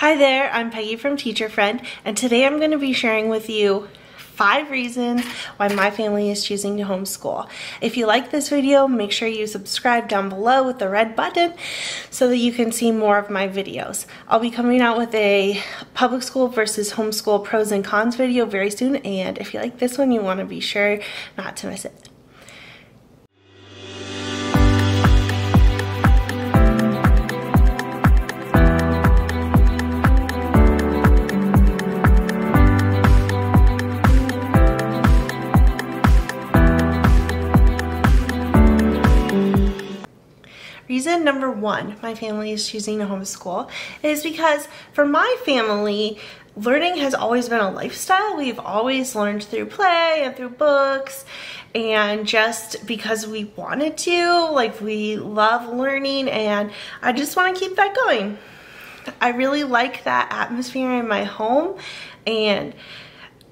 Hi there, I'm Peggy from Teacher Friend, and today I'm going to be sharing with you 5 reasons why my family is choosing to homeschool. If you like this video, make sure you subscribe down below with the red button so that you can see more of my videos. I'll be coming out with a public school versus homeschool pros and cons video very soon, and if you like this one, you want to be sure not to miss it. Reason number 1 my family is choosing to homeschool is because for my family, learning has always been a lifestyle. We've always learned through play and through books, and just because we wanted to, like, we love learning, and I just want to keep that going. I really like that atmosphere in my home, and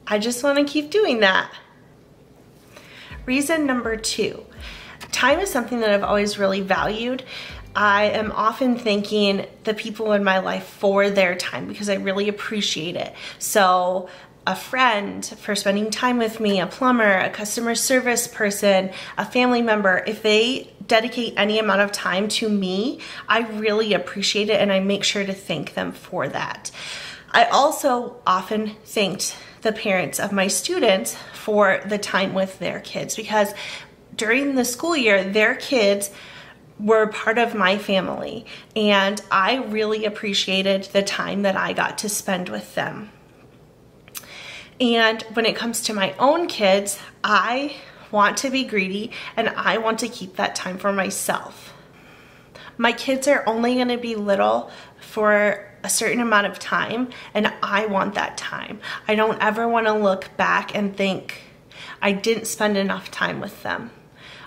I just want to keep doing that. Reason number 2. Time is something that I've always really valued. I am often thanking the people in my life for their time because I really appreciate it. So a friend for spending time with me, a plumber, a customer service person, a family member, if they dedicate any amount of time to me, I really appreciate it and I make sure to thank them for that. I also often thanked the parents of my students for the time with their kids because during the school year, their kids were part of my family, and I really appreciated the time that I got to spend with them. And when it comes to my own kids, I want to be greedy and I want to keep that time for myself. My kids are only going to be little for a certain amount of time, and I want that time. I don't ever want to look back and think I didn't spend enough time with them.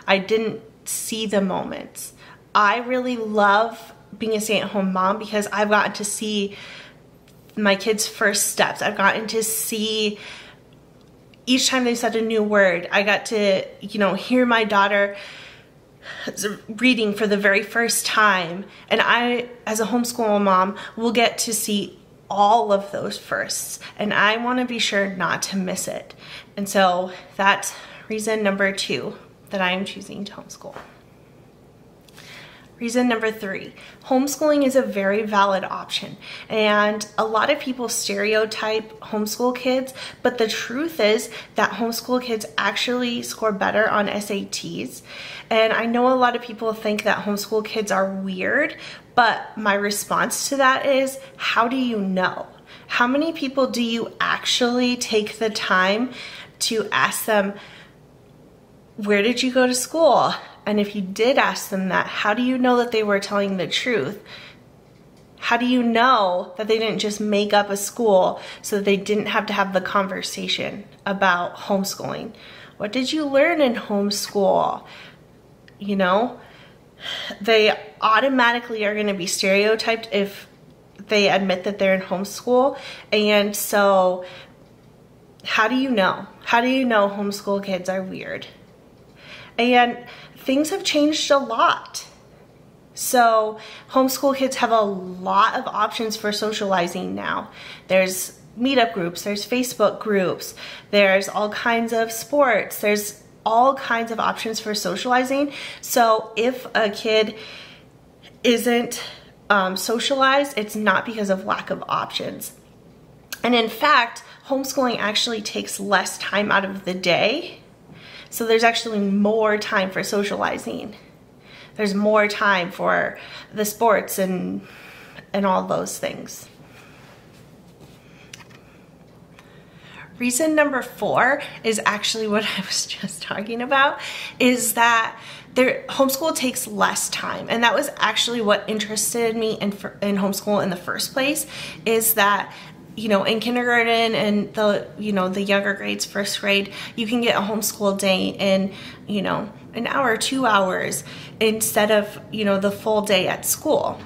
I didn't see the moments. I really love being a stay-at-home mom because I've gotten to see my kids' first steps. I've gotten to see each time they said a new word. I got to, hear my daughter reading for the very first time. And I, as a homeschool mom, will get to see all of those firsts. And I want to be sure not to miss it. And so that's reason number 2. That I am choosing to homeschool. Reason number 3, homeschooling is a very valid option, and a lot of people stereotype homeschool kids, but the truth is that homeschool kids actually score better on SATs, and I know a lot of people think that homeschool kids are weird, but my response to that is, how do you know? How many people do you actually take the time to ask them, where did you go to school? And if you did ask them that, how do you know that they were telling the truth? How do you know that they didn't just make up a school so that they didn't have to have the conversation about homeschooling? What did you learn in homeschool? They automatically are going to be stereotyped if they admit that they're in homeschool. And so how do you know? How do you know homeschool kids are weird? And things have changed a lot. So homeschool kids have a lot of options for socializing now. There's meetup groups, there's Facebook groups, there's all kinds of sports, there's all kinds of options for socializing. So if a kid isn't socialized, it's not because of lack of options. And in fact, homeschooling actually takes less time out of the day. So there's actually more time for socializing. There's more time for the sports and all those things. Reason number 4 is actually what I was just talking about, is that homeschool takes less time. And that was actually what interested me in homeschool in the first place, is that in kindergarten and the younger grades, first grade, you can get a homeschool day in, an hour, 2 hours instead of, the full day at school.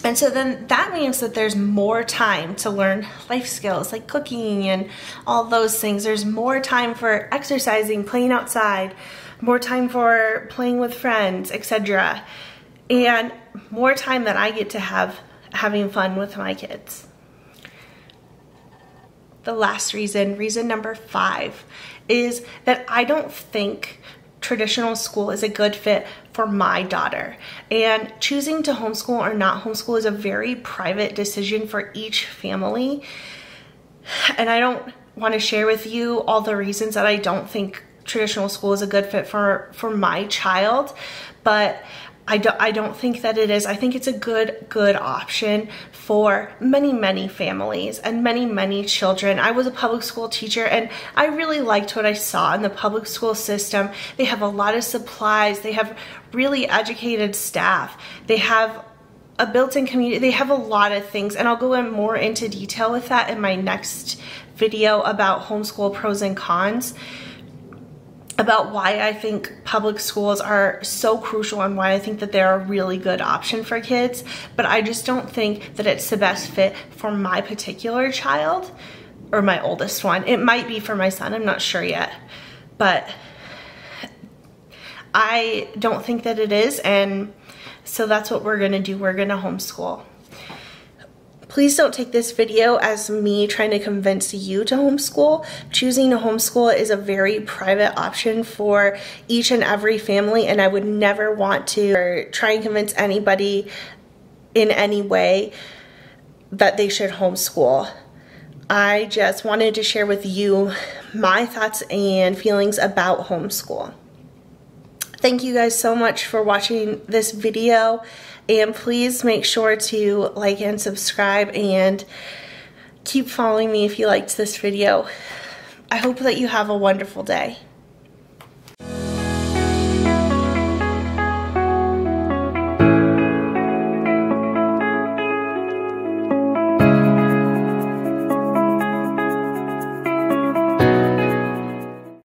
And so then that means that there's more time to learn life skills like cooking and all those things. There's more time for exercising, playing outside, more time for playing with friends, etc. And more time that I get to have having fun with my kids. The last reason number 5, is that I don't think traditional school is a good fit for my daughter. And choosing to homeschool or not homeschool is a very private decision for each family. And I don't want to share with you all the reasons that I don't think traditional school is a good fit for my child, but I don't think that it is. I think it's a good option for many families and many children. I was a public school teacher and I really liked what I saw in the public school system. They have a lot of supplies. They have really educated staff. They have a built-in community. They have a lot of things, and I'll go in more into detail with that in my next video about homeschool pros and cons, about why I think public schools are so crucial and why I think that they're a really good option for kids. But I just don't think that it's the best fit for my particular child, or my oldest one. It might be for my son, I'm not sure yet, but I don't think that it is, and so that's what we're gonna do. We're gonna homeschool. Please don't take this video as me trying to convince you to homeschool. Choosing to homeschool is a very private option for each and every family, and I would never want to try and convince anybody in any way that they should homeschool. I just wanted to share with you my thoughts and feelings about homeschool. Thank you guys so much for watching this video, and please make sure to like and subscribe and keep following me if you liked this video. I hope that you have a wonderful day.